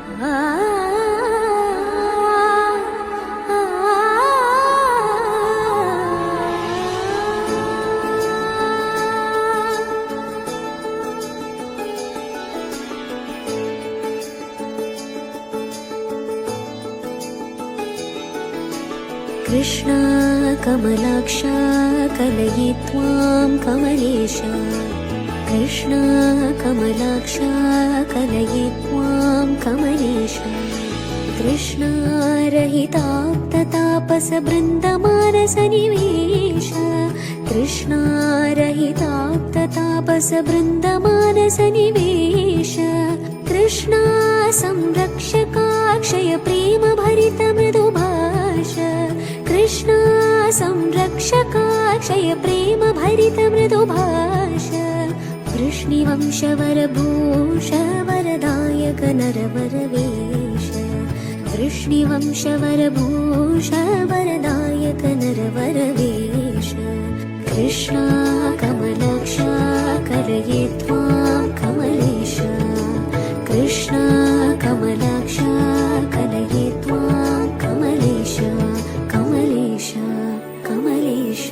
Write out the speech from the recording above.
Krishna कमलाक्षा कलयित्वां Kamlesh. Krishna कमलाक्षा कलयित्वां Kamlesh. Krishna रहिताप्ततापसबृन्दमानसनिवेश। Krishna रहिताप्ततापसबृन्दमानसनिवेश। Krishna संरक्षकाक्षय प्रेमभरितमृदुभाष। Krishna संरक्षकाक्षय प्रेमभरितमृदुभाष। वृष्णिवंशवरभूष वरदायक नरवरवेश। वृष्णिवंशवरभूष वरदायक नरवरवेश। Krishna कमलाक्षा कलयित्वां Kamlesh. Krishna कमलाक्षा कलयित्वां Kamlesh. Kamlesh Kamlesh.